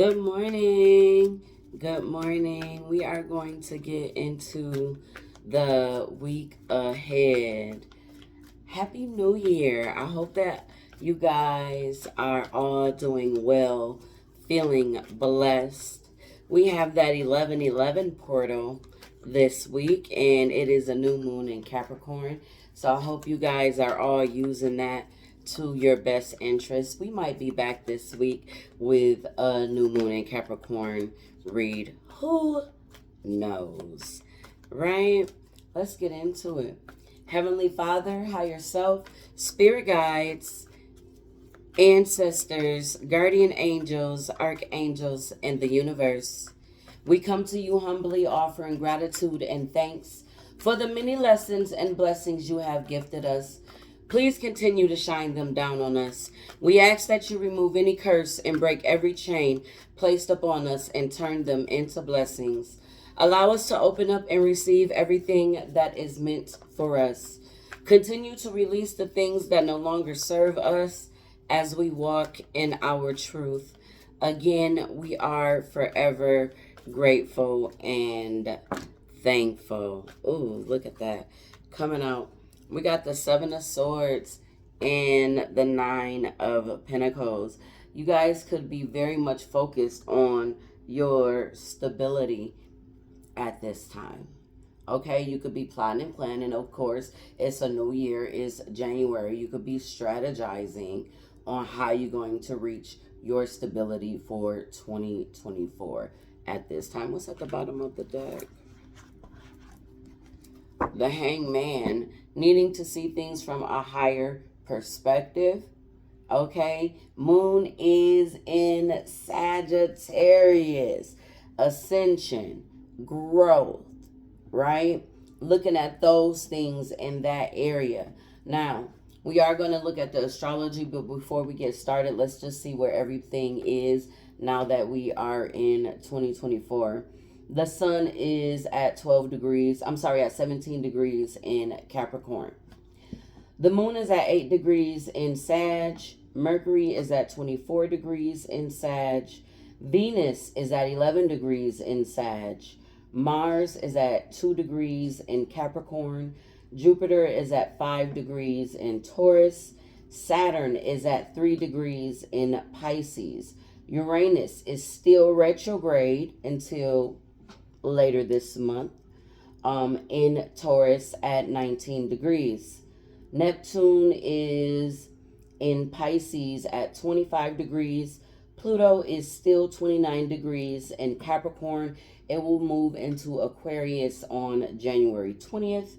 Good morning. Good morning. We are going to get into the week ahead. Happy New Year. I hope that you guys are all doing well, feeling blessed. We have that 11:11 portal this week, and it is a new moon in Capricorn. So I hope you guys are all using that to your best interest. We might be back this week with a new moon in Capricorn read. Who knows? Right? Let's get into it. Heavenly Father, higher self, spirit guides, ancestors, guardian angels, archangels, and the universe. We come to you humbly offering gratitude and thanks for the many lessons and blessings you have gifted us. Please continue to shine them down on us. We ask that you remove any curse and break every chain placed upon us and turn them into blessings. Allow us to open up and receive everything that is meant for us. Continue to release the things that no longer serve us as we walk in our truth. Again, we are forever grateful and thankful. Ooh, look at that. Coming out. We got the Seven of Swords and the Nine of Pentacles. You guys could be very much focused on your stability at this time. Okay, you could be plotting and planning. Of course, it's a new year, it's January. You could be strategizing on how you're going to reach your stability for 2024 at this time. What's at the bottom of the deck? The Hangman, needing to see things from a higher perspective. Okay, moon is in Sagittarius, ascension, growth, right? Looking at those things in that area. Now, we are going to look at the astrology, but before we get started, let's just see where everything is now that we are in 2024. The sun is at 17 degrees in Capricorn. The moon is at 8 degrees in Sag. Mercury is at 24 degrees in Sag. Venus is at 11 degrees in Sag. Mars is at 2 degrees in Capricorn. Jupiter is at 5 degrees in Taurus. Saturn is at 3 degrees in Pisces. Uranus is still retrograde until later this month in Taurus at 19 degrees. Neptune is in Pisces at 25 degrees. Pluto is still 29 degrees in Capricorn. It will move into Aquarius on January 20th.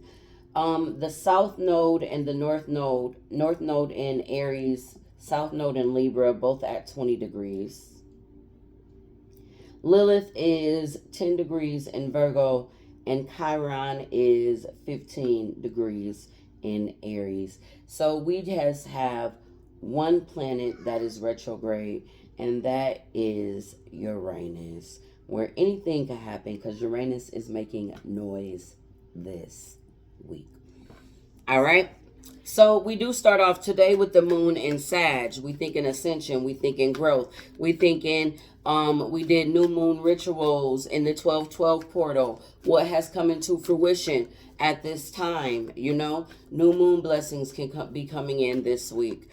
The South Node and the North Node in Aries, South Node in Libra, both at 20 degrees. Lilith is 10 degrees in Virgo, and Chiron is 15 degrees in Aries. So we just have one planet that is retrograde, and that is Uranus, where anything can happen because Uranus is making noise this week. All right. So we do start off today with the moon in Sag. We thinking ascension. We thinking growth. We thinking we did new moon rituals in the 12/12 portal. What has come into fruition at this time? You know, new moon blessings can be coming in this week.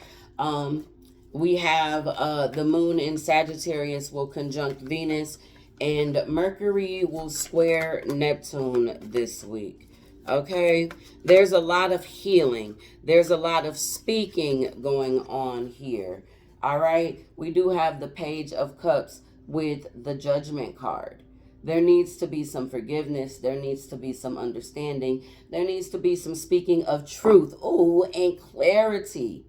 We have the moon in Sagittarius will conjunct Venus, and Mercury will square Neptune this week. Okay, there's a lot of healing. There's a lot of speaking going on here. All right, we do have the Page of Cups with the Judgment card. There needs to be some forgiveness. There needs to be some understanding. There needs to be some speaking of truth. Ooh, and clarity.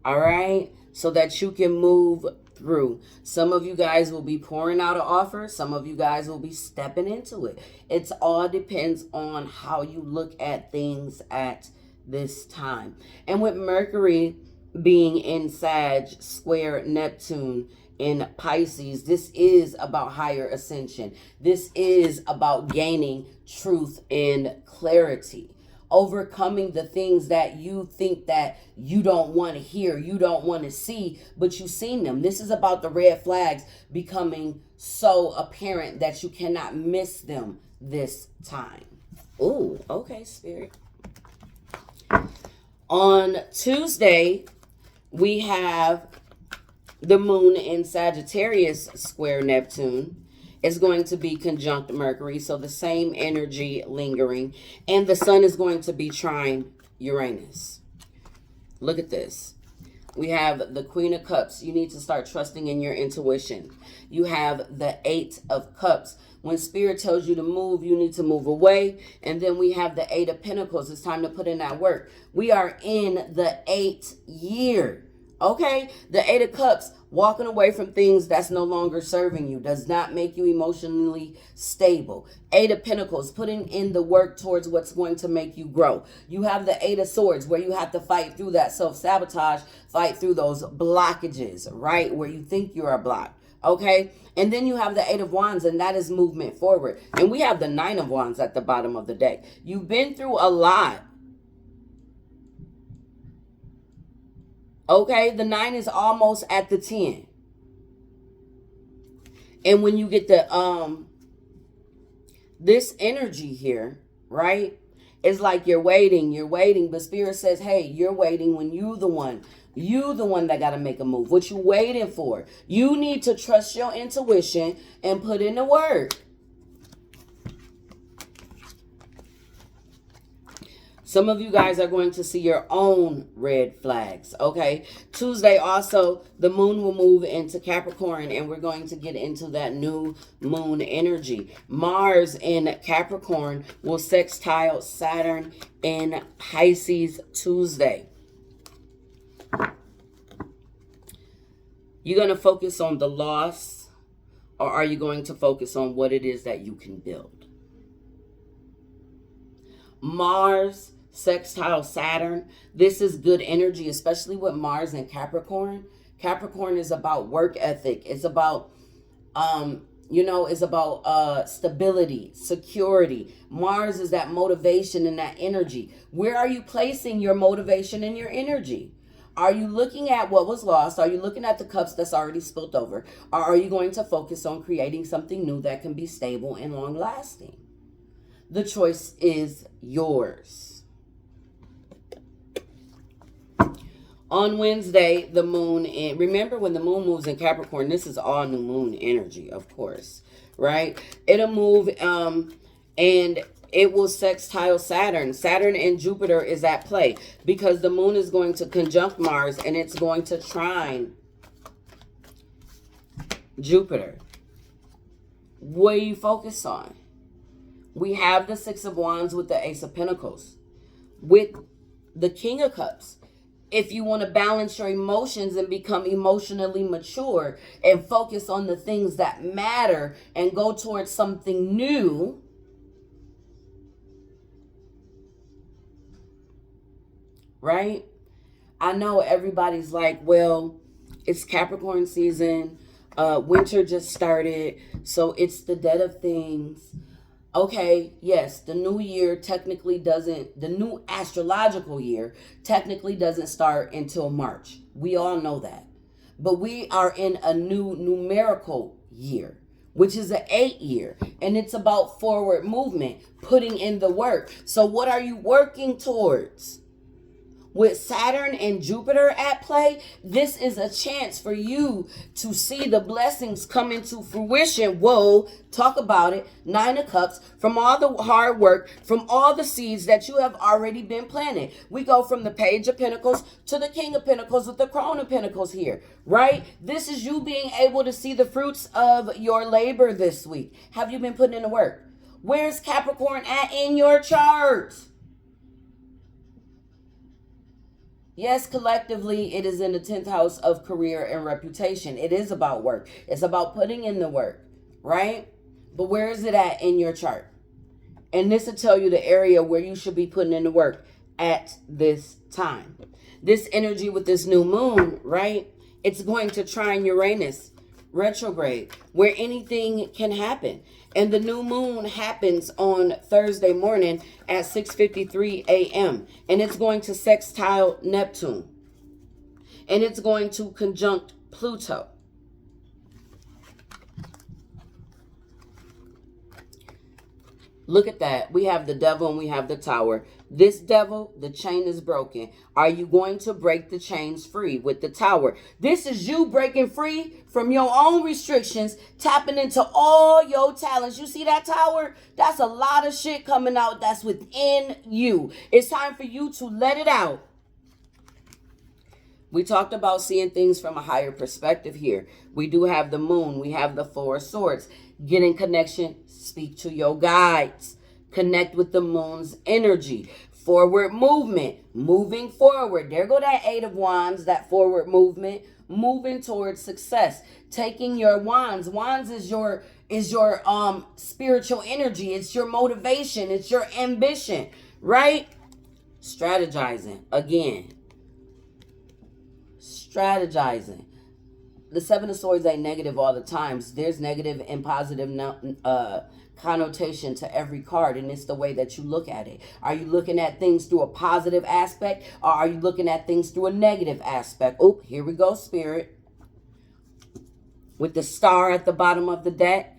All right, so that you can move through. Some of you guys will be pouring out an offer. Some of you guys will be stepping into it. It all depends on how you look at things at this time. And with Mercury being in Sag square Neptune in Pisces, this is about higher ascension. This is about gaining truth and clarity. overcoming the things that you think that you don't want to hear, you don't want to see, but you've seen them. This is about the red flags becoming so apparent that you cannot miss them this time. Ooh, okay, Spirit. On Tuesday, we have the moon in Sagittarius square Neptune. Is going to be conjunct Mercury, so the same energy lingering. And the sun is going to be trine Uranus. Look at this. We have the Queen of Cups. You need to start trusting in your intuition. You have the Eight of Cups. When Spirit tells you to move, you need to move away. And then we have the Eight of Pentacles. It's time to put in that work. We are in the 8th year. Okay? The Eight of Cups, walking away from things that's no longer serving you, does not make you emotionally stable. Eight of Pentacles, putting in the work towards what's going to make you grow. You have the Eight of Swords, where you have to fight through that self-sabotage, fight through those blockages, right? Where you think you are blocked. Okay? And then you have the Eight of Wands, and that is movement forward. And we have the Nine of Wands at the bottom of the deck. You've been through a lot. Okay, the 9 is almost at the 10. And when you get the this energy here, right? It's like you're waiting, but Spirit says, hey, you're waiting when you the one that got to make a move. What you waiting for? You need to trust your intuition and put in the work. Some of you guys are going to see your own red flags, okay? Tuesday also, the moon will move into Capricorn, and we're going to get into that new moon energy. Mars in Capricorn will sextile Saturn in Pisces Tuesday. You're going to focus on the loss, or are you going to focus on what it is that you can build? Mars sextile Saturn. This is good energy, especially with Mars and Capricorn. Capricorn is about work ethic. It's about, it's about stability, security. Mars is that motivation and that energy. Where are you placing your motivation and your energy? Are you looking at what was lost? Are you looking at the cups that's already spilt over? Or are you going to focus on creating something new that can be stable and long lasting? The choice is yours. On Wednesday, the moon, and remember when the moon moves in Capricorn, this is all new moon energy, of course, right? It'll move and it will sextile Saturn. Saturn and Jupiter is at play because the moon is going to conjunct Mars and it's going to trine Jupiter. What do you focus on? We have the Six of Wands with the Ace of Pentacles, with the King of Cups. If you want to balance your emotions and become emotionally mature and focus on the things that matter and go towards something new, right? I know everybody's like, well, it's Capricorn season. Winter just started, so it's the dead of things. Okay, yes, the new year technically doesn't, the new astrological year technically doesn't start until March. We all know that. But we are in a new numerical year, which is an 8 year. And it's about forward movement, putting in the work. So what are you working towards? With Saturn and Jupiter at play, this is a chance for you to see the blessings come into fruition. Whoa, talk about it. 9 of Cups, from all the hard work, from all the seeds that you have already been planted. We go from the Page of Pentacles to the King of Pentacles with the Crown of Pentacles here, right? This is you being able to see the fruits of your labor this week. Have you been putting in the work? Where's Capricorn at in your chart? Yes, collectively, it is in the 10th house of career and reputation. It is about work. It's about putting in the work, right? But where is it at in your chart? And this will tell you the area where you should be putting in the work at this time. This energy with this new moon, right? It's going to trine Uranus retrograde, where anything can happen. And the new moon happens on Thursday morning at 6:53 a.m. And it's going to sextile Neptune. And it's going to conjunct Pluto. Look at that. We have the devil and we have the tower. This devil, the chain is broken. Are you going to break the chains free with the tower? This is you breaking free from your own restrictions, tapping into all your talents. You see that tower? That's a lot of shit coming out that's within you. It's time for you to let it out. We talked about seeing things from a higher perspective here. We do have the moon. We have the Four of Swords. Get in connection. Speak to your guides. Connect with the moon's energy. Forward movement. Moving forward. There go that Eight of Wands, that forward movement. Moving towards success. Taking your wands. Wands is your spiritual energy. It's your motivation. It's your ambition. Right? Strategizing. Again. Strategizing. The Seven of Swords ain't negative all the times. There's negative and positive connotation to every card, and it's the way that you look at it. Are you looking at things through a positive aspect, or are you looking at things through a negative aspect? Oh, here we go, Spirit. With the star at the bottom of the deck,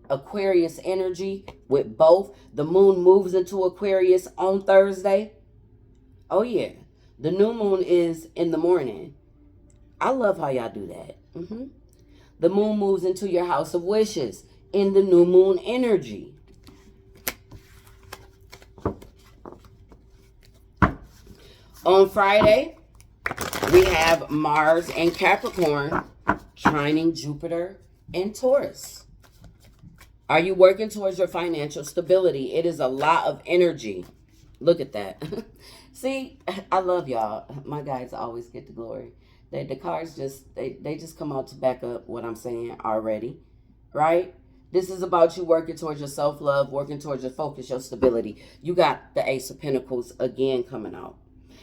Aquarius energy with both. The moon moves into Aquarius on Thursday. Oh, yeah. The new moon is in the morning. I love how y'all do that. The moon moves into your house of wishes in the new moon energy. On Friday, we have Mars and Capricorn trining Jupiter and Taurus. Are you working towards your financial stability? It is a lot of energy. Look at that. See, I love y'all. My guys always get the glory. The cards they just come out to back up what I'm saying already, right? This is about you working towards your self-love, working towards your focus, your stability. You got the Ace of Pentacles again coming out.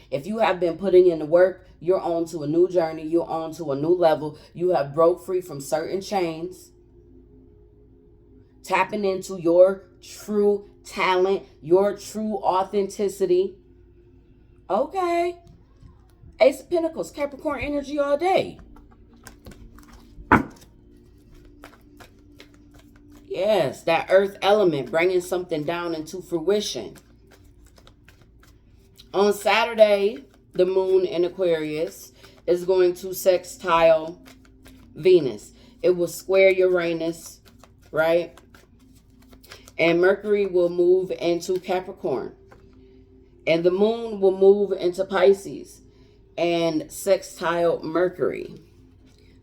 If you have been putting in the work, you're on to a new journey. You're on to a new level. You have broke free from certain chains. Tapping into your true talent, your true authenticity. Okay. Ace of Pentacles, Capricorn energy all day. Yes, that earth element, bringing something down into fruition. On Saturday, the moon in Aquarius is going to sextile Venus. It will square Uranus, right? And Mercury will move into Capricorn. And the moon will move into Pisces and sextile Mercury.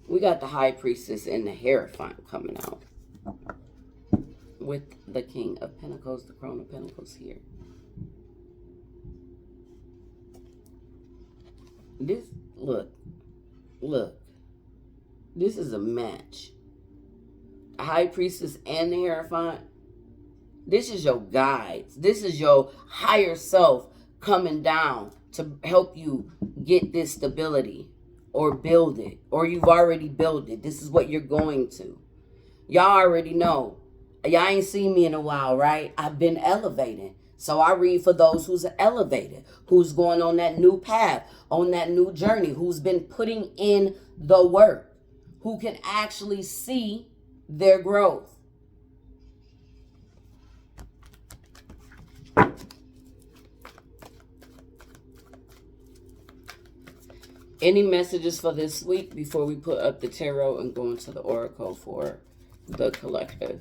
We got the High Priestess and the Hierophant coming out with the King of Pentacles, the Crown of Pentacles here. This, look, this is a match. The High Priestess and the Hierophant. This is your guides. This is your higher self coming down to help you get this stability or build it, or you've already built it. This is what you're going to. Y'all already know. Y'all ain't seen me in a while, right? I've been elevating. So I read for those who's elevated, who's going on that new path, on that new journey, who's been putting in the work, who can actually see their growth. Any messages for this week before we put up the tarot and go into the oracle for the collective?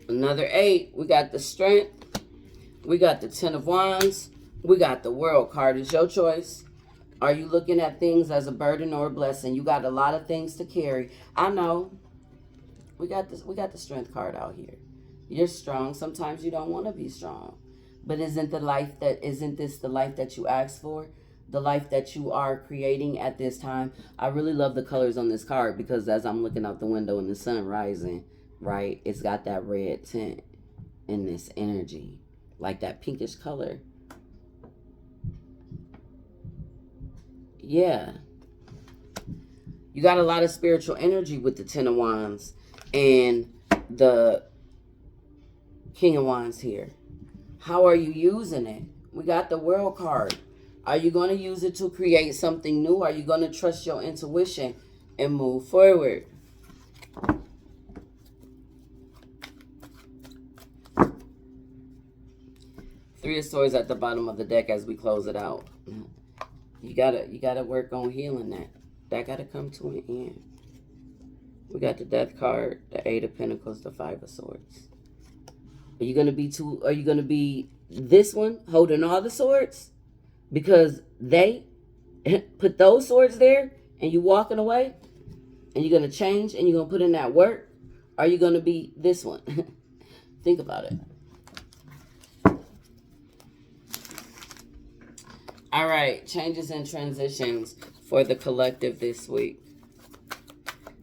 Another 8. We got the Strength. We got the 10 of Wands. We got the World card. It's your choice. Are you looking at things as a burden or a blessing? You got a lot of things to carry. I know. We got this. We got the Strength card out here. You're strong. Sometimes you don't want to be strong. But isn't this the life that you asked for? The life that you are creating at this time? I really love the colors on this card because as I'm looking out the window and the sun rising, right, it's got that red tint in this energy, like that pinkish color. Yeah. You got a lot of spiritual energy with the Ten of Wands and the King of Wands here. How are you using it? We got the World card. Are you going to use it to create something new? Are you going to trust your intuition and move forward? Three of Swords at the bottom of the deck as we close it out. You gotta work on healing that. That gotta come to an end. We got the Death card, the Eight of Pentacles, the Five of Swords. Are you gonna be this one holding all the swords? Because they put those swords there and you walking away and you're gonna change and you're gonna put in that work? Are you gonna be this one? Think about it. All right, changes and transitions for the collective this week.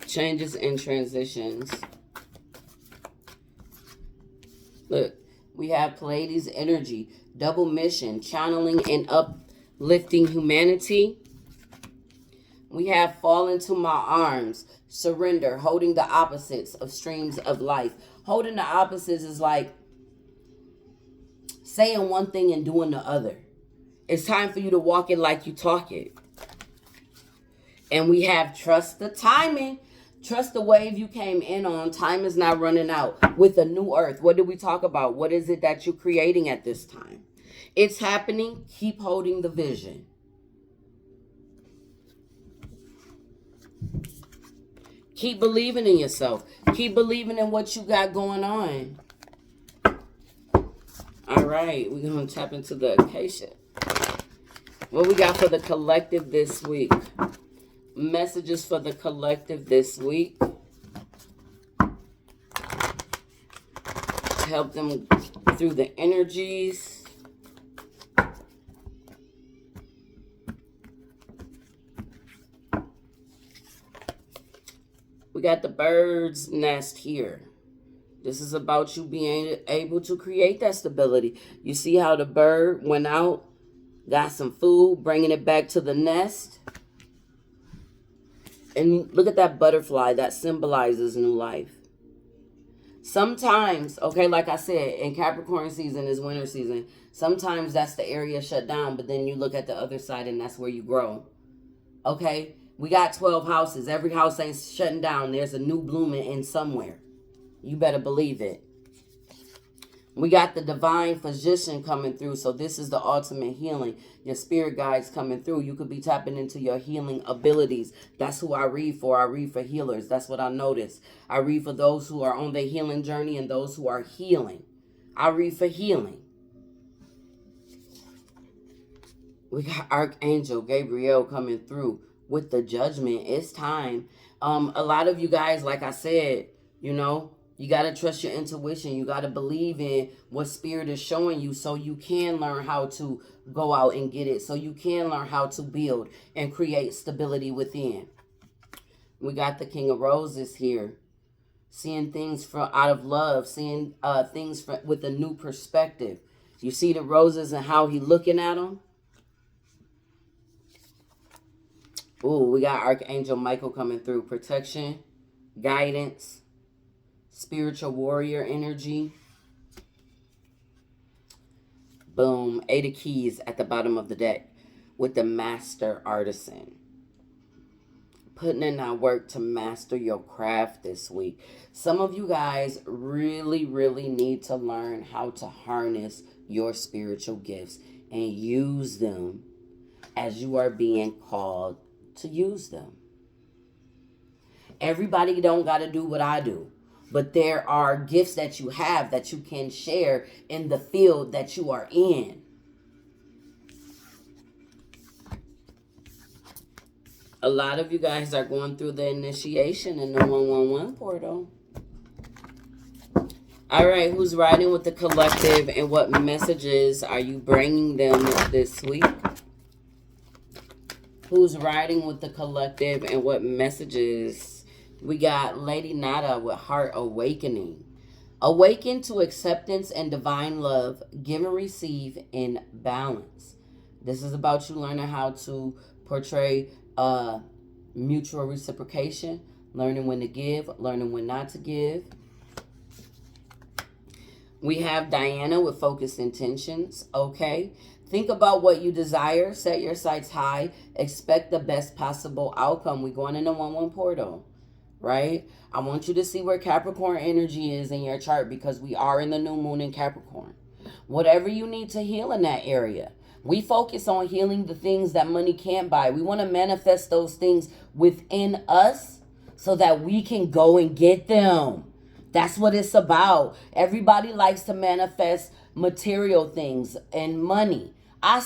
Changes and transitions. Look, we have Pleiades energy, double mission, channeling and uplifting humanity. We have fall into my arms, surrender, holding the opposites of streams of life. Holding the opposites is like saying one thing and doing the other. It's time for you to walk it like you talk it. And we have trust the timing. Trust the wave you came in on. Time is not running out. With a new earth, what did we talk about? What is it that you're creating at this time? It's happening. Keep holding the vision. Keep believing in yourself. Keep believing in what you got going on. All right, we're going to tap into the Acacia. What we got for the collective this week? Messages for the collective this week. Help them through the energies. We got the bird's nest here. This is about you being able to create that stability. You see how the bird went out, got some food, bringing it back to the nest. And look at that butterfly that symbolizes new life. Sometimes, okay, like I said, in Capricorn season is winter season. Sometimes that's the area shut down, but then you look at the other side and that's where you grow. Okay, we got 12 houses. Every house ain't shutting down. There's a new blooming in somewhere. You better believe it. We got the divine physician coming through. So this is the ultimate healing. Your spirit guides coming through. You could be tapping into your healing abilities. That's who I read for. I read for healers. That's what I notice. I read for those who are on their healing journey and those who are healing. I read for healing. We got Archangel Gabriel coming through with the judgment. It's time. A lot of you guys, like I said, you know, you got to trust your intuition. You got to believe in what spirit is showing you so you can learn how to go out and get it. So you can learn how to build and create stability within. We got the King of Roses here. Seeing things out of love. Seeing things with a new perspective. You see the roses and how he looking at them? Ooh, we got Archangel Michael coming through. Protection, guidance, spiritual warrior energy. Boom. 8 of Keys at the bottom of the deck with the Master Artisan. Putting in that work to master your craft this week. Some of you guys really, really need to learn how to harness your spiritual gifts and use them as you are being called to use them. Everybody don't got to do what I do. But there are gifts that you have that you can share in the field that you are in. A lot of you guys are going through the initiation in the 111 portal. All right, who's riding with the collective and what messages are you bringing them this week? Who's riding with the collective and what messages? We got Lady Nada with Heart Awakening. Awaken to acceptance and divine love. Give and receive in balance. This is about you learning how to portray mutual reciprocation, learning when to give, learning when not to give. We have Diana with focused intentions. Okay. Think about what you desire. Set your sights high. Expect the best possible outcome. We're going in a 1-1 portal, right? I want you to see where Capricorn energy is in your chart because we are in the new moon in Capricorn. Whatever you need to heal in that area. We focus on healing the things that money can't buy. We want to manifest those things within us so that we can go and get them. That's what it's about. Everybody likes to manifest material things and money.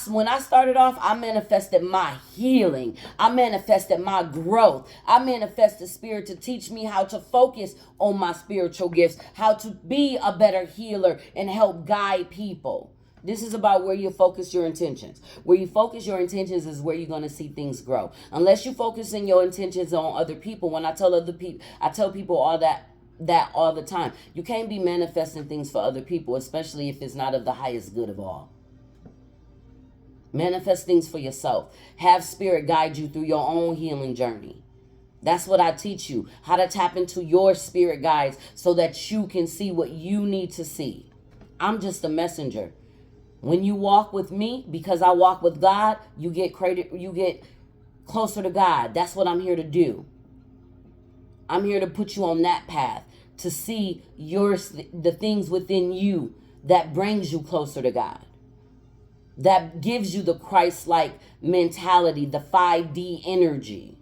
When I started off, I manifested my healing. I manifested my growth. I manifested spirit to teach me how to focus on my spiritual gifts, how to be a better healer and help guide people. This is about where you focus your intentions. Where you focus your intentions is where you're going to see things grow. Unless you focus in your intentions on other people. When I tell people all that all the time. You can't be manifesting things for other people, especially if it's not of the highest good of all. Manifest things for yourself. Have spirit guide you through your own healing journey. That's what I teach you. How to tap into your spirit guides so that you can see what you need to see. I'm just a messenger. When you walk with me, because I walk with God, you get closer to God. That's what I'm here to do. I'm here to put you on that path to see the things within you that brings you closer to God. That gives you the Christ-like mentality, the 5D energy.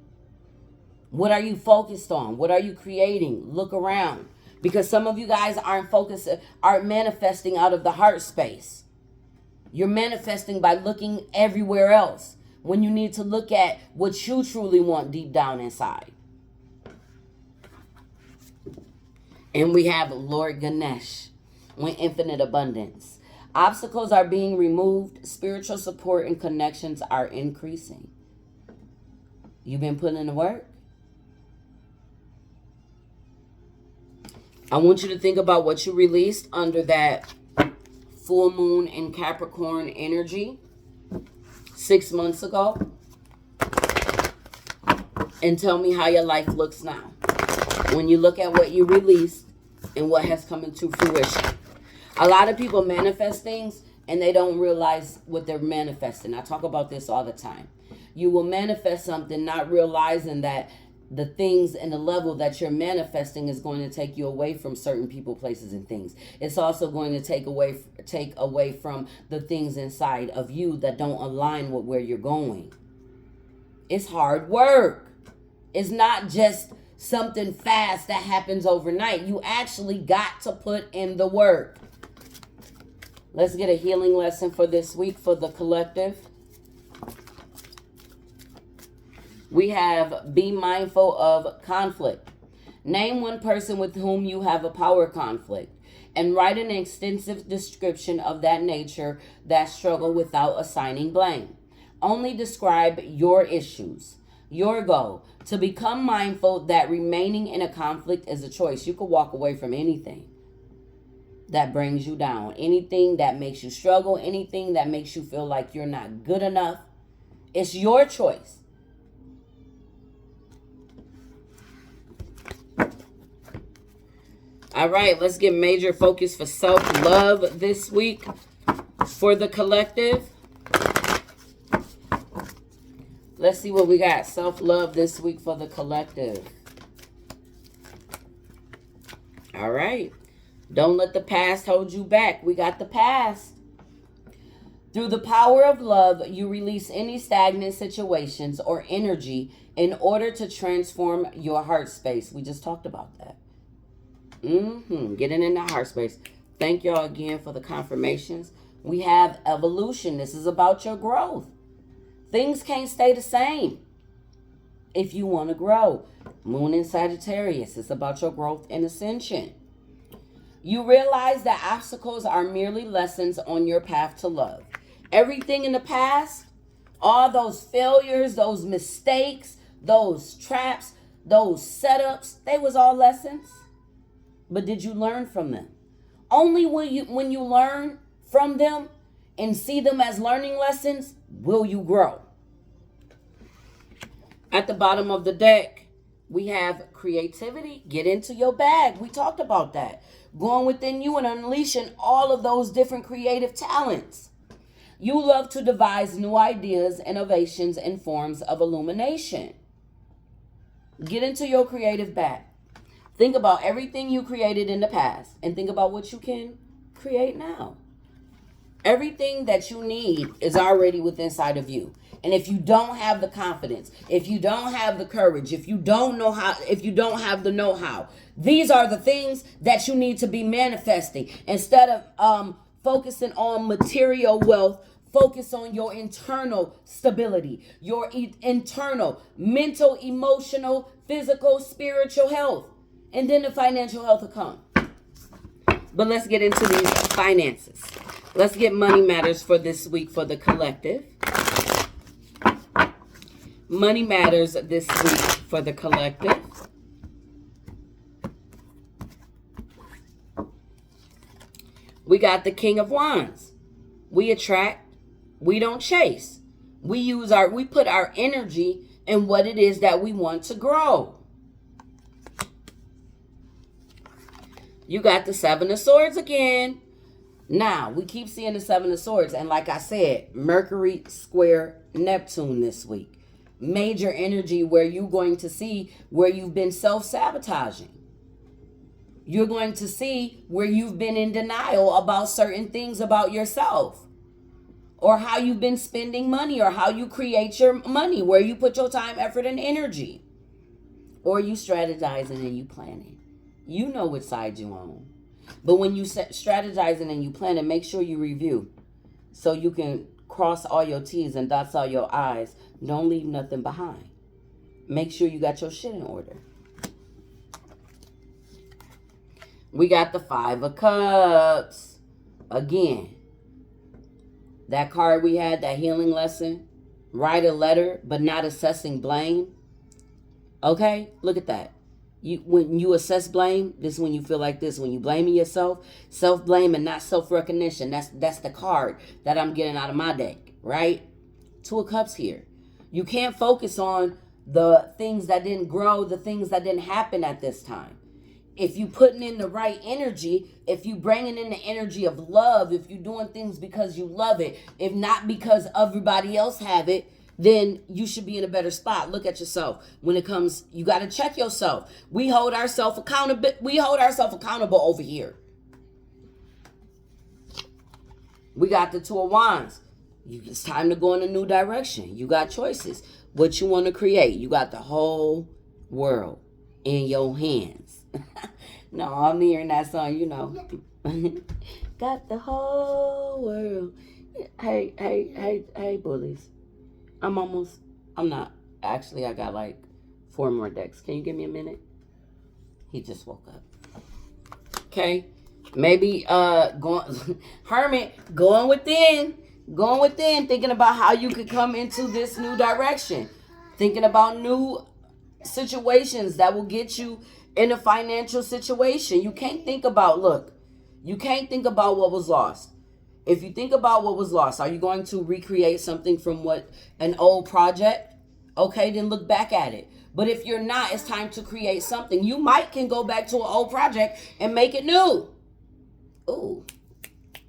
What are you focused on? What are you creating? Look around. Because some of you guys aren't manifesting out of the heart space. You're manifesting by looking everywhere else when you need to look at what you truly want deep down inside. And we have Lord Ganesh with infinite abundance. Obstacles are being removed. Spiritual support and connections are increasing. You've been putting in the work? I want you to think about what you released under that full moon in Capricorn energy 6 months ago. And tell me how your life looks now. When you look at what you released and what has come into fruition. A lot of people manifest things and they don't realize what they're manifesting. I talk about this all the time. You will manifest something not realizing that the things and the level that you're manifesting is going to take you away from certain people, places, and things. It's also going to take away from the things inside of you that don't align with where you're going. It's hard work. It's not just something fast that happens overnight. You actually got to put in the work. Let's get a healing lesson for this week for the collective. We have be mindful of conflict. Name one person with whom you have a power conflict and write an extensive description of that nature that struggle without assigning blame. Only describe your issues. Your goal, to become mindful that remaining in a conflict is a choice. You could walk away from anything that brings you down, anything that makes you struggle, anything that makes you feel like you're not good enough. It's your choice. All right, let's get major focus for self-love this week for the collective. Let's see what we got. Self-love this week for the collective. All right. Don't let the past hold you back. We got the past. Through the power of love, you release any stagnant situations or energy in order to transform your heart space. We just talked about that. Getting in that heart space. Thank y'all again for the confirmations. We have evolution. This is about your growth. Things can't stay the same if you want to grow. Moon in Sagittarius is about your growth and ascension. You realize that obstacles are merely lessons on your path to love. Everything in the past, all those failures, those mistakes, those traps, those setups, they was all lessons. But did you learn from them? Only when you learn from them and see them as learning lessons, will you grow? At the bottom of the deck, we have creativity. Get into your bag. We talked about that. Going within you and unleashing all of those different creative talents. You love to devise new ideas, innovations, and forms of illumination. Get into your creative bag. Think about everything you created in the past and think about what you can create now. Everything that you need is already within inside of you. And if you don't have the confidence, if you don't have the courage, if you don't know how, if you don't have the know-how, these are the things that you need to be manifesting. Instead of focusing on material wealth, focus on your internal stability, your internal mental, emotional, physical, spiritual health. And then the financial health will come. But let's get into these finances. Let's get money matters for this week for the collective. Money matters this week for the collective. We got the King of Wands. We attract, we don't chase. We put our energy in what it is that we want to grow. You got the Seven of Swords again. Now, we keep seeing the Seven of Swords. And like I said, Mercury square Neptune this week. Major energy where you're going to see where you've been self-sabotaging. You're going to see where you've been in denial about certain things about yourself. Or how you've been spending money. Or how you create your money. Where you put your time, effort, and energy. Or you strategizing and you planning. You know which side you on. But when you strategizing and you planning, make sure you review. So you can cross all your T's and dots all your I's. Don't leave nothing behind. Make sure you got your shit in order. We got the Five of Cups. Again, that card we had, that healing lesson. Write a letter, but not assessing blame. Okay? Look at that. When you assess blame, this is when you feel like this. When you blaming yourself, self-blame and not self-recognition. That's the card that I'm getting out of my deck, right? Two of Cups here. You can't focus on the things that didn't grow, the things that didn't happen at this time. If you putting in the right energy, if you bringing in the energy of love, if you doing things because you love it, if not because everybody else have it, then you should be in a better spot. Look at yourself. When it comes, you got to check yourself. We hold ourselves accountable. We hold ourselves accountable over here. We got the Two of Wands. It's time to go in a new direction. You got choices. What you want to create. You got the whole world in your hands. No, I'm hearing that song, you know. Got the whole world. Hey, bullies. I'm not. Actually, I got like 4 more decks. Can you give me a minute? He just woke up. Okay. Maybe, Hermit, going within, thinking about how you could come into this new direction. Thinking about new situations that will get you in a financial situation. You can't think about what was lost. If you think about what was lost, are you going to recreate something from an old project? Okay, then look back at it. But if you're not, it's time to create something. You can go back to an old project and make it new. Ooh,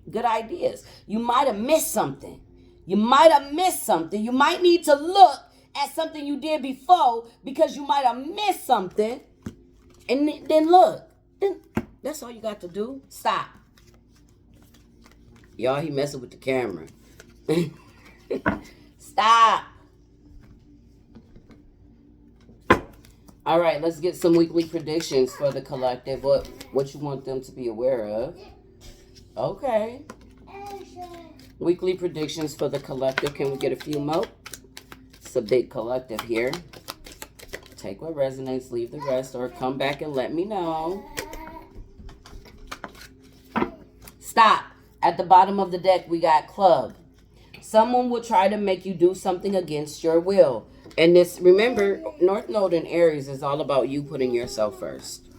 good ideas. You might have missed something. You might need to look at something you did before because you might have missed something. And then look. Then that's all you got to do. Stop. Y'all, he messing with the camera. Stop. All right, let's get some weekly predictions for the collective. What you want them to be aware of. Okay. Weekly predictions for the collective. Can we get a few more? It's a big collective here. Take what resonates, leave the rest, or come back and let me know. Stop. At the bottom of the deck, we got Club. Someone will try to make you do something against your will. And this, remember, North Node in Aries is all about you putting yourself first.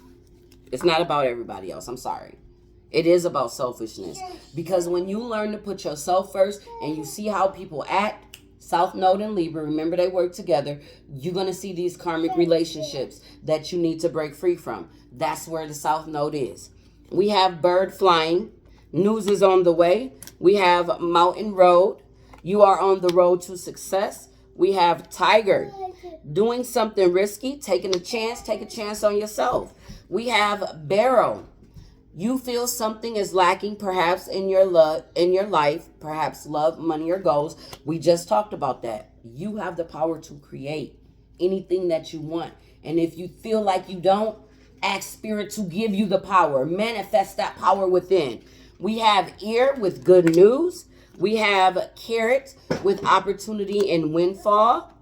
It's not about everybody else. I'm sorry. It is about selfishness. Because when you learn to put yourself first and you see how people act, South Node and Libra, remember they work together. You're going to see these karmic relationships that you need to break free from. That's where the South Node is. We have bird flying. News is on the way. We have mountain road. You are on the road to success. We have tiger. Doing something risky, taking a chance, take a chance on yourself. We have barrel. You feel something is lacking perhaps in your life, perhaps love, money, or goals. We just talked about that. You have the power to create anything that you want. And if you feel like you don't, ask spirit to give you the power. Manifest that power within. We have ear with good news. We have carrot with opportunity and windfall.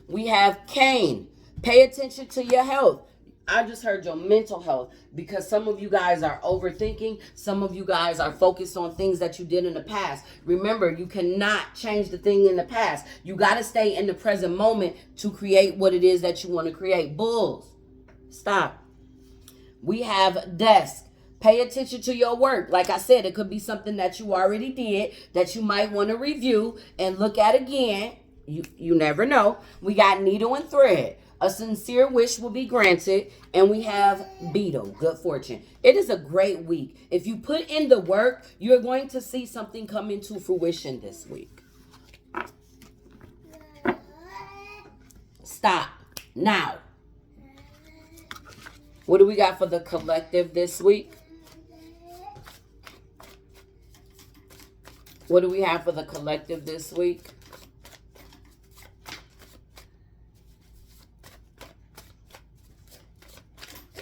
We have cane. Pay attention to your health. I just heard your mental health, because some of you guys are overthinking. Some of you guys are focused on things that you did in the past. Remember, you cannot change the thing in the past. You got to stay in the present moment to create what it is that you want to create. Bulls, stop. We have desk. Pay attention to your work. Like I said, it could be something that you already did that you might want to review and look at again. You never know. We got needle and thread. A sincere wish will be granted. And we have beetle, good fortune. It is a great week. If you put in the work, you're going to see something come into fruition this week. Stop now. What do we got for the collective this week? What do we have for the collective this week?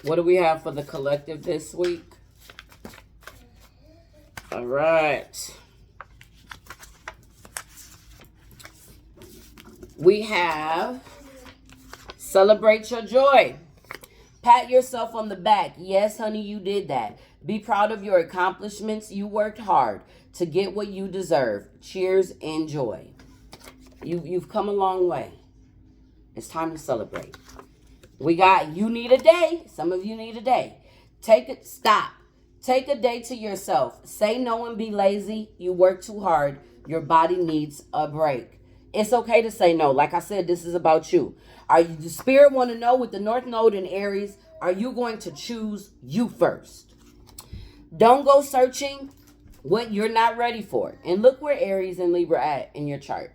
What do we have for the collective this week? All right. We have celebrate your joy. Pat yourself on the back. Yes, honey, you did that. Be proud of your accomplishments. You worked hard to get what you deserve. Cheers and joy. You've come a long way. It's time to celebrate. We got you need a day. Some of you need a day. Stop. Take a day to yourself. Say no and be lazy. You work too hard. Your body needs a break. It's okay to say no. Like I said, this is about you. The spirit want to know with the North Node in Aries, are you going to choose you first? Don't go searching what you're not ready for. And look where Aries and Libra at in your chart.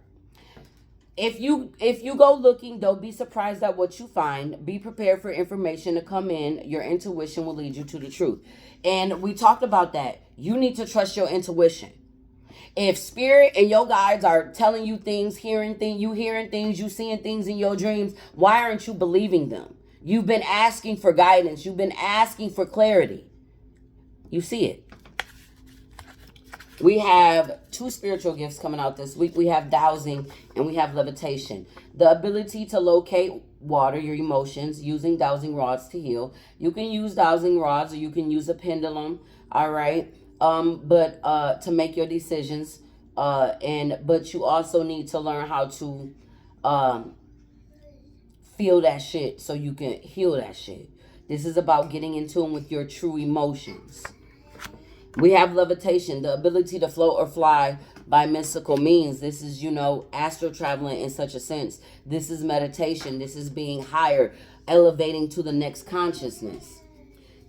If you go looking, don't be surprised at what you find. Be prepared for information to come in. Your intuition will lead you to the truth. And we talked about that. You need to trust your intuition. If spirit and your guides are telling you things, hearing things, you seeing things in your dreams, why aren't you believing them? You've been asking for guidance. You've been asking for clarity. You see it. We have 2 spiritual gifts coming out this week. We have dowsing and we have levitation. The ability to locate water, your emotions, using dowsing rods to heal. You can use dowsing rods or you can use a pendulum. All right. But to make your decisions. But you also need to learn how to feel that shit so you can heal that shit. This is about getting in tune with your true emotions. We have levitation, the ability to float or fly by mystical means. This is, astral traveling in such a sense. This is meditation. This is being higher, elevating to the next consciousness.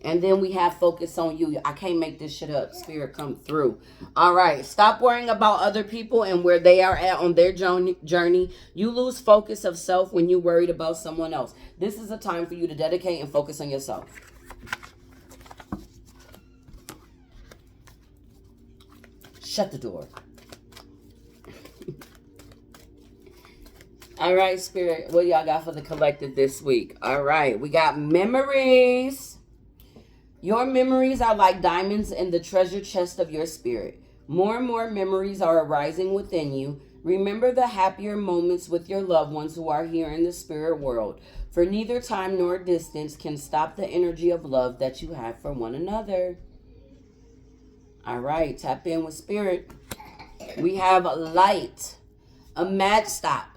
And then we have focus on you. I can't make this shit up. Spirit, come through. All right. Stop worrying about other people and where they are at on their journey. You lose focus of self when you're worried about someone else. This is a time for you to dedicate and focus on yourself. Shut the door. All right, Spirit. What y'all got for the collective this week? All right. We got memories. Your memories are like diamonds in the treasure chest of your spirit. More and more memories are arising within you. Remember the happier moments with your loved ones who are here in the spirit world. For neither time nor distance can stop the energy of love that you have for one another. All right, tap in with spirit. We have light. Stop.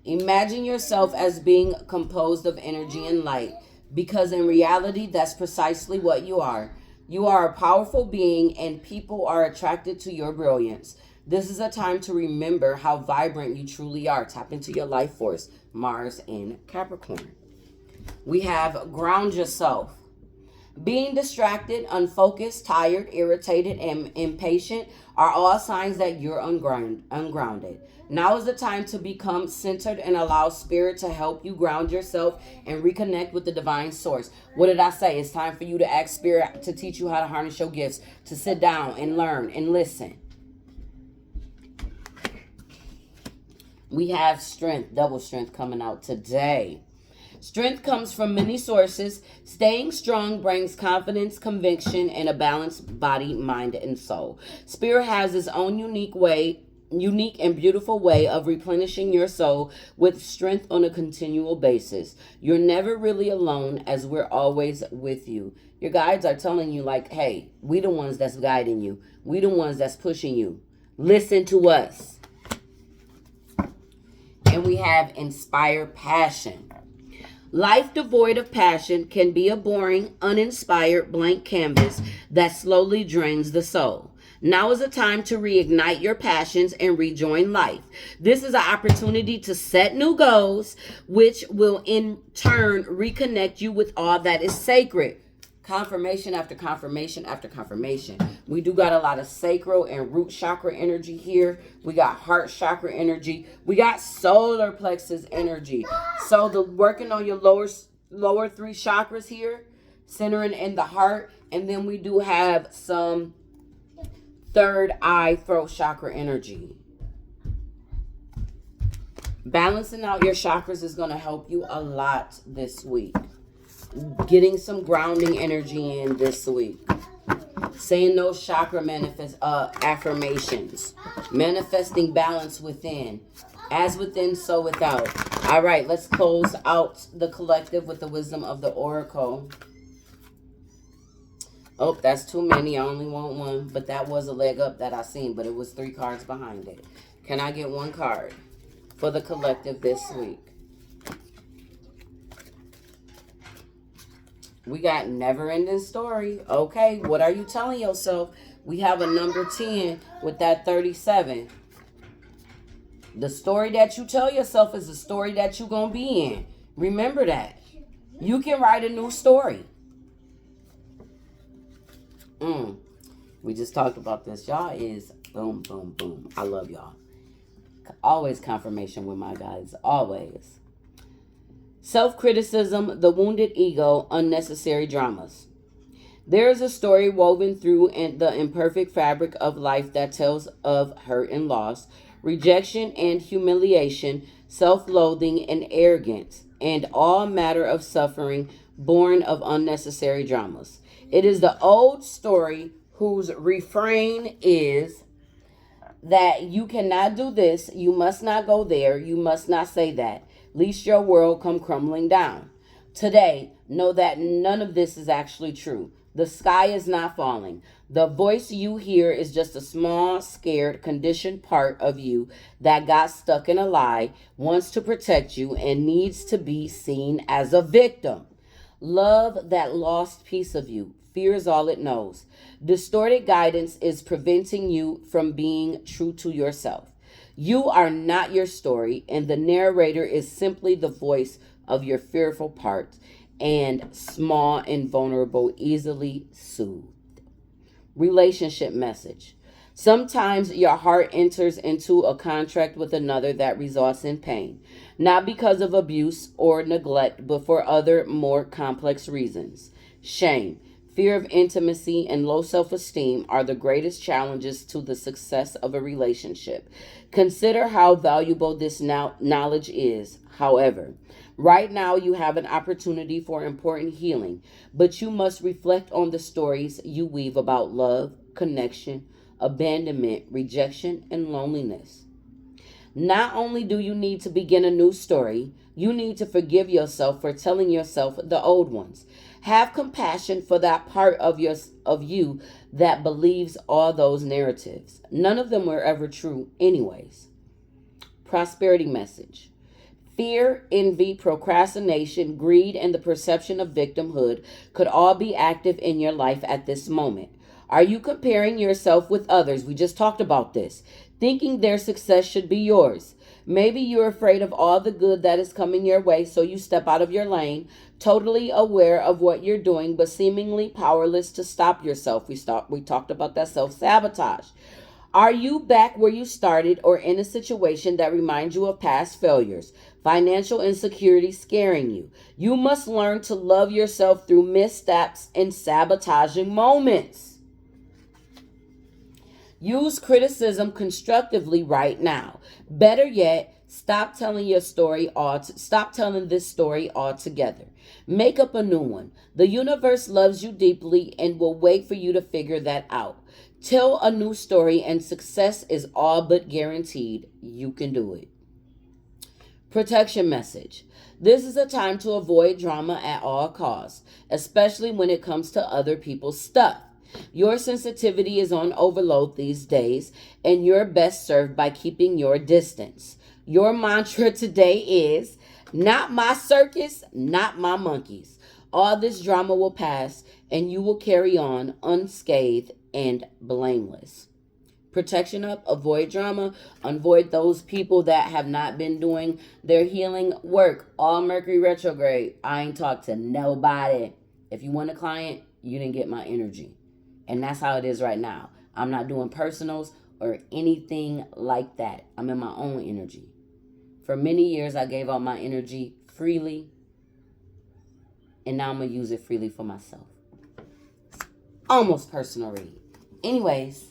Imagine yourself as being composed of energy and light, because in reality, that's precisely what you are. You are a powerful being and people are attracted to your brilliance. This is a time to remember how vibrant you truly are. Tap into your life force, Mars in Capricorn. We have ground yourself. Being distracted, unfocused, tired, irritated, and impatient are all signs that you're ungrounded. Now is the time to become centered and allow spirit to help you ground yourself and reconnect with the divine source. What did I say? It's time for you to ask spirit to teach you how to harness your gifts, to sit down and learn and listen. We have strength, double strength coming out today. Strength comes from many sources. Staying strong brings confidence, conviction, and a balanced body, mind, and soul. Spirit has its own unique and beautiful way of replenishing your soul with strength on a continual basis. You're never really alone, as we're always with you. Your guides are telling you, like, hey, we the ones that's guiding you. We the ones that's pushing you. Listen to us. And we have inspired passion. Life devoid of passion can be a boring, uninspired blank canvas that slowly drains the soul. Now is the time to reignite your passions and rejoin life. This is an opportunity to set new goals, which will in turn reconnect you with all that is sacred. Confirmation after confirmation after confirmation. We do got a lot of sacral and root chakra energy here. We got heart chakra energy. We got solar plexus energy. So the working on your lower three chakras here, centering in the heart, and then we do have some third eye throat chakra energy. Balancing out your chakras is going to help you a lot this week. Getting some grounding energy in this week. Saying those chakra affirmations. Manifesting balance within. As within, so without. All right, let's close out the collective with the wisdom of the oracle. Oh, that's too many. I only want one. But that was a leg up that I seen. But it was 3 cards behind it. Can I get 1 card for the collective this week? We got never ending story. Okay, what are you telling yourself? We have a number 10 with that 37. The story that you tell yourself is the story that you're going to be in. Remember that. You can write a new story. We just talked about this. Y'all is boom, boom, boom. I love y'all. Always confirmation with my guys. Always. Self-criticism, the wounded ego, unnecessary dramas. There is a story woven through the imperfect fabric of life that tells of hurt and loss, rejection and humiliation, self-loathing and arrogance, and all matter of suffering born of unnecessary dramas. It is the old story whose refrain is that you cannot do this, you must not go there, you must not say that, lest your world come crumbling down. Today, know that none of this is actually true. The sky is not falling. The voice you hear is just a small, scared, conditioned part of you that got stuck in a lie, wants to protect you, and needs to be seen as a victim. Love that lost piece of you. Fear is all it knows. Distorted guidance is preventing you from being true to yourself. You are not your story, and the narrator is simply the voice of your fearful parts and small and vulnerable, easily soothed. Relationship message. Sometimes your heart enters into a contract with another that results in pain, not because of abuse or neglect, but for other more complex reasons. Shame, fear of intimacy, and low self-esteem are the greatest challenges to the success of a relationship. Consider how valuable this knowledge is. However, right now you have an opportunity for important healing, but you must reflect on the stories you weave about love, connection, abandonment, rejection, and loneliness. Not only do you need to begin a new story, you need to forgive yourself for telling yourself the old ones. Have compassion for that part of you that believes all those narratives. None of them were ever true anyways. Prosperity message. Fear, envy, procrastination, greed, and the perception of victimhood could all be active in your life at this moment. Are you comparing yourself with others? We just talked about this. thinking their success should be yours. Maybe you're afraid of all the good that is coming your way, so you step out of your lane, totally aware of what you're doing, but seemingly powerless to stop yourself. We talked about that self-sabotage. Are you back where you started or in a situation that reminds you of past failures? Financial insecurity scaring you. You must learn to love yourself through missteps and sabotaging moments. Use criticism constructively right now. Better yet, stop telling this story altogether. Make up a new one. The universe loves you deeply and will wait for you to figure that out. Tell a new story and success is all but guaranteed. You can do it. Protection message. This is a time to avoid drama at all costs, especially when it comes to other people's stuff. Your sensitivity is on overload these days, and you're best served by keeping your distance. Your mantra today is, not my circus, not my monkeys. All this drama will pass, and you will carry on unscathed and blameless. Protection up, avoid drama, avoid those people that have not been doing their healing work. All Mercury retrograde. I ain't talked to nobody. If you want a client, you didn't get my energy. And that's how it is right now. I'm not doing personals or anything like that. I'm in my own energy. For many years, I gave out my energy freely. And now I'm going to use it freely for myself. Almost personal read. Anyways,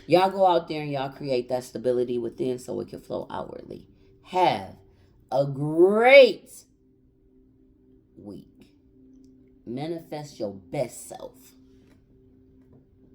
y'all go out there and y'all create that stability within so it can flow outwardly. Have a great week. Manifest your best self.